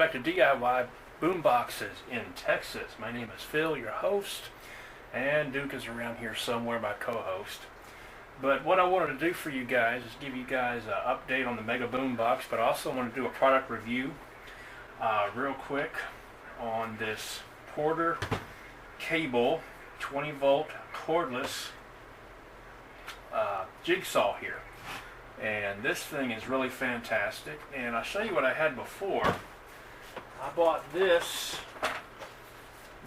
back to DIY Boomboxes in Texas. My name is Phil, your host, and Duke is around here somewhere, my co-host. But what I wanted to do for you guys is give you guys an update on the Mega Boombox, but I also want to do a product review real quick on this Porter Cable 20 volt cordless jigsaw here. And this thing is really fantastic, and I'll show you what I had before. I bought this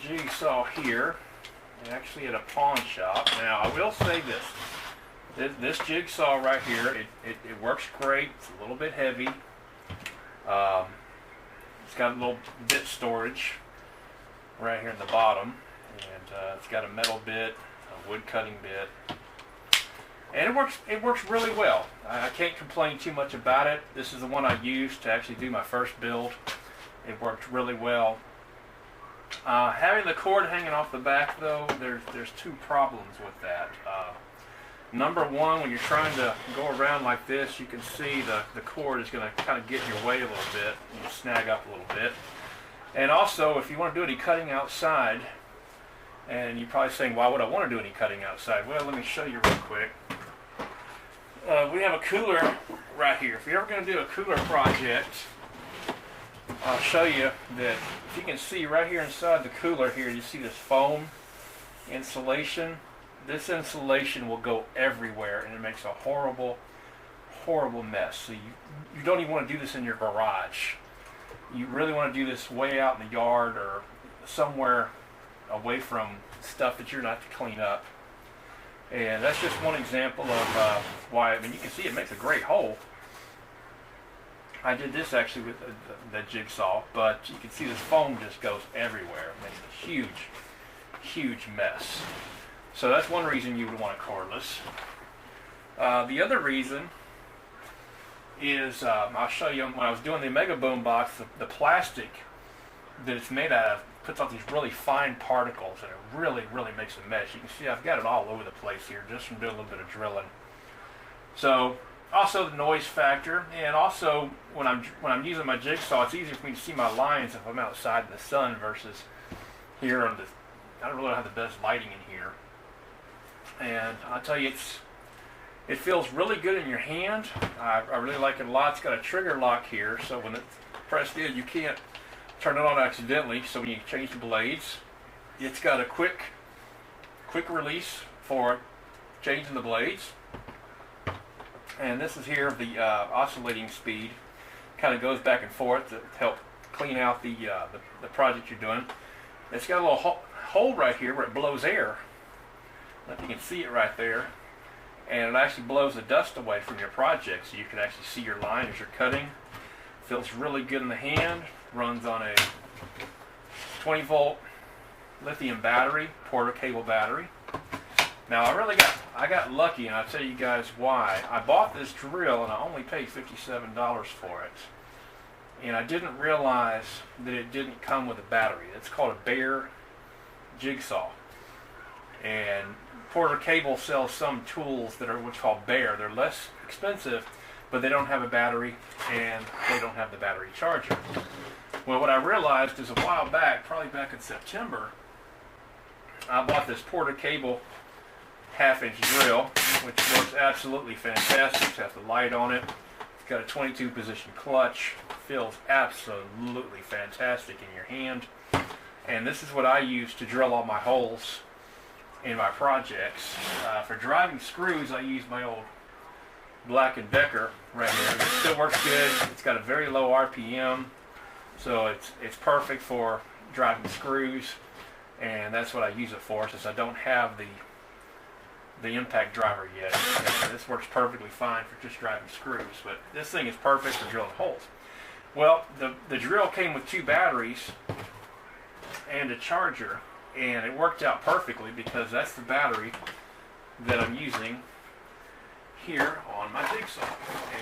jigsaw here, actually at a pawn shop. Now I will say this jigsaw right here, it works great. It's a little bit heavy. It's got a little bit storage right here in the bottom, and it's got a metal bit, a wood cutting bit. And it works really well. I can't complain too much about it. This is the one I used to actually do my first build. It worked really well. Having the cord hanging off the back though, there's two problems with that. Number one, when you're trying to go around like this, you can see the cord is going to kind of get in your way a little bit and you snag up a little bit. And also, if you want to do any cutting outside, and you're probably saying, why would I want to do any cutting outside? Well, let me show you real quick. We have a cooler right here. If you're ever going to do a cooler project, I'll show you that. If you can see right here inside the cooler here, you see this foam insulation. This insulation will go everywhere, and it makes a horrible, horrible mess. So you don't even want to do this in your garage. You really want to do this way out in the yard or somewhere away stuff that you're not to clean up. And that's just one example of why. I mean, you can see it makes a great hole. I did this actually with the jigsaw, but you can see this foam just goes everywhere. It makes a huge, huge mess. So that's one reason you would want it cordless. The other reason is, I'll show you when I was doing the Mega Boombox, the plastic that it's made out of puts out these really fine particles, and it really, really makes a mess. You can see I've got it all over the place here just from doing a little bit of drilling. So also the noise factor, and also when I'm using my jigsaw, it's easier for me to see my lines if I'm outside in the sun versus here on I don't really have the best lighting in here. And I'll tell you, it feels really good in your hand. I really like it a lot. It's got a trigger lock here, so when it's pressed in, you can't turn it on accidentally. So when you change the blades, it's got a quick release for changing the blades. And this is here the oscillating speed. Kind of goes back and forth to help clean out the project you're doing. It's got a little hole right here where it blows air. I don't know if you can see it right there. And it actually blows the dust away from your project, so you can actually see your line as you're cutting. Feels really good in the hand. Runs on a 20 volt lithium battery, Porter Cable battery. Now I got lucky, and I'll tell you guys why. I bought this drill and I only paid $57 for it. And I didn't realize that it didn't come with a battery. It's called a bare jigsaw. And Porter Cable sells some tools that are what's called bare. They're less expensive, but they don't have a battery and they don't have the battery charger. Well, what I realized is a while back, probably back in September, I bought this Porter Cable half-inch drill, which works absolutely fantastic. It's got the light on it. It's got a 22 position clutch. Feels absolutely fantastic in your hand. And this is what I use to drill all my holes in my projects. For driving screws, I use my old Black & Decker right here. It still works good. It's got a very low RPM, so it's perfect for driving screws, and that's what I use it for, since I don't have the impact driver yet. This works perfectly fine for just driving screws, but this thing is perfect for drilling holes. Well, the drill came with two batteries and a charger, and it worked out perfectly because that's the battery that I'm using here on my jigsaw.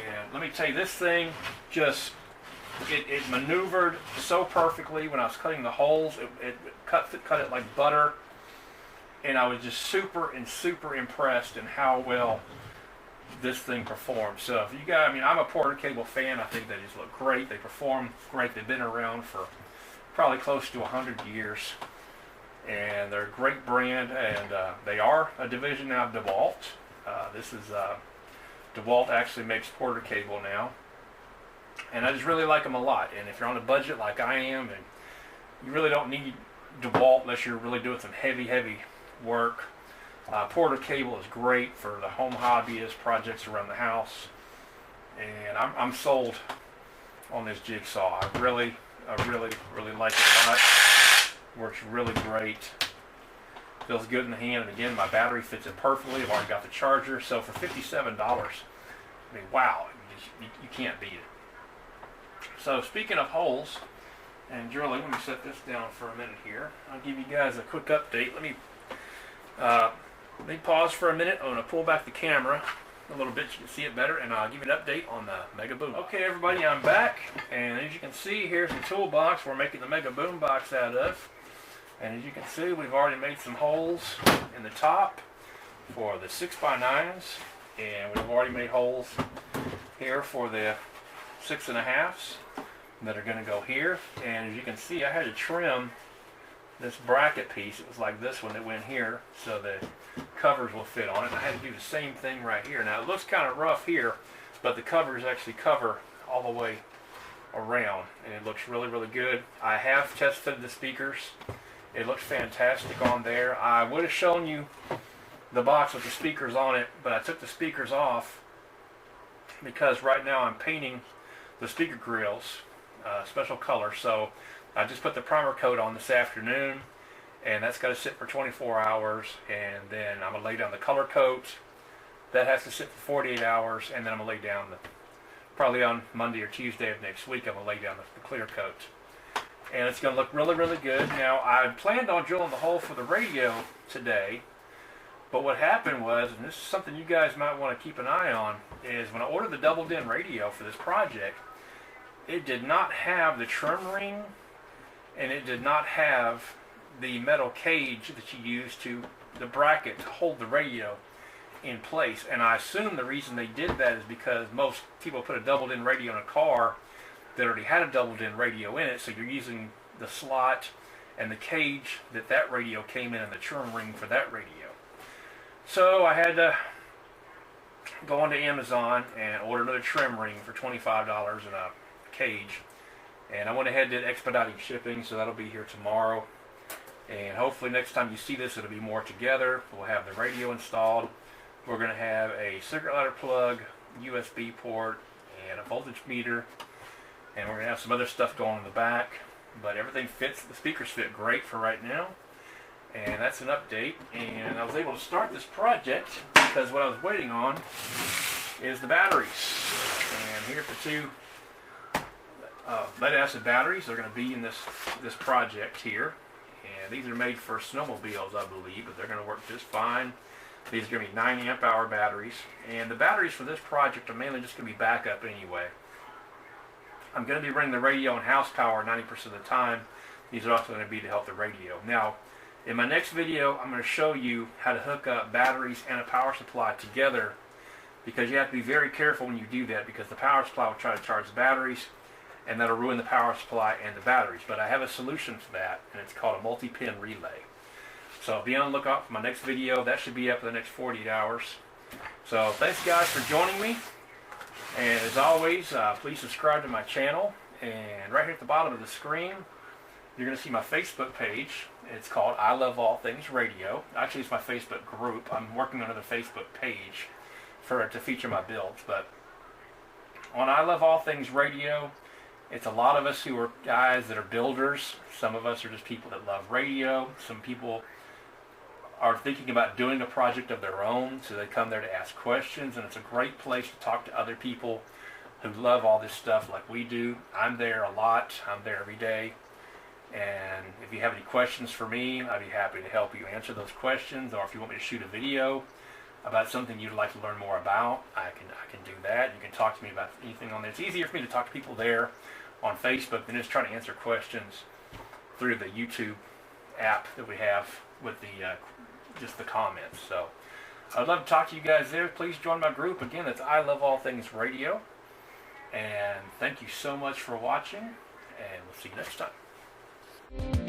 And let me tell you, this thing just it maneuvered so perfectly when I was cutting the holes. It cut it like butter, and I was just super impressed in how well this thing performs. So if you guys, I mean, I'm a Porter Cable fan. I think they just look great. They perform great. They've been around for probably close to 100 years. And they're a great brand, and they are a division now of DeWalt. DeWalt actually makes Porter Cable now. And I just really like them a lot. And if you're on a budget like I am, and you really don't need DeWalt unless you're really doing some heavy work. Porter Cable is great for the home hobbyist projects around the house. And I'm sold on this jigsaw. I really like it a lot. Works really great. Feels good in the hand. And again, my battery fits it perfectly. I've already got the charger. So for $57, I mean, wow, you can't beat it. So speaking of holes and drilling, let me set this down for a minute here. I'll give you guys a quick update. Let me pause for a minute. I'm going to pull back the camera a little bit so you can see it better, and I'll give you an update on the Mega Boom. Okay, everybody, I'm back, and as you can see, here's the toolbox we're making the Mega Boom box out of. And as you can see, we've already made some holes in the top for the 6x9s, and we've already made holes here for the 6.5s that are going to go here. And as you can see, I had to trim this bracket piece. It was like this one that went here, so the covers will fit on it. And I had to do the same thing right here. Now it looks kind of rough here, but the covers actually cover all the way around, and it looks really good. I have test fitted the speakers. It looks fantastic on there. I would have shown you the box with the speakers on it, but I took the speakers off because right now I'm painting the speaker grills special color. So I just put the primer coat on this afternoon, and that's got to sit for 24 hours, and then I'm going to lay down the color coat. That has to sit for 48 hours, and then I'm going to lay down probably on Monday or Tuesday of next week, I'm going to lay down the clear coat. And it's going to look really good. Now, I planned on drilling the hole for the radio today, but what happened was, and this is something you guys might want to keep an eye on, is when I ordered the double-din radio for this project, it did not have the trim ring, and it did not have the metal cage that you use to the bracket to hold the radio in place. And I assume the reason they did that is because most people put a double-din radio in a car that already had a double-din radio in it, so you're using the slot and the cage that radio came in and the trim ring for that radio. So I had to go onto Amazon and order another trim ring for $25 and a cage. And I went ahead and did expedited shipping, so that'll be here tomorrow. And hopefully next time you see this, it'll be more together. We'll have the radio installed. We're going to have a cigarette lighter plug, USB port, and a voltage meter. And we're going to have some other stuff going in the back. But everything fits. The speakers fit great for right now. And that's an update. And I was able to start this project because what I was waiting on is the batteries. And here's the two lead acid batteries. They're going to be in this project here. And these are made for snowmobiles, I believe, but they're going to work just fine. These are going to be 9 amp hour batteries. And the batteries for this project are mainly just going to be backup anyway. I'm going to be running the radio on house power 90% of the time. These are also going to be to help the radio. Now, in my next video, I'm going to show you how to hook up batteries and a power supply together, because you have to be very careful when you do that, because the power supply will try to charge the batteries, and that'll ruin the power supply and the batteries. But I have a solution for that, and it's called a multi-pin relay. So be on the lookout for my next video. That should be up in the next 48 hours. So thanks guys for joining me. And as always, please subscribe to my channel. And right here at the bottom of the screen, you're going to see my Facebook page. It's called I Love All Things Radio. Actually, it's my Facebook group. I'm working on another Facebook page to feature my builds. But on I Love All Things Radio, it's a lot of us who are guys that are builders. Some of us are just people that love radio. Some people are thinking about doing a project of their own, so they come there to ask questions, and it's a great place to talk to other people who love all this stuff like we do. I'm there a lot. I'm there every day. And if you have any questions for me, I'd be happy to help you answer those questions. Or if you want me to shoot a video about something you'd like to learn more about, I can do that. You can talk to me about anything on there. It's easier for me to talk to people there on Facebook than just trying to answer questions through the YouTube app that we have with the just the comments. So I'd love to talk to you guys there. Please join my group. Again, that's I Love All Things Radio. And thank you so much for watching, and we'll see you next time.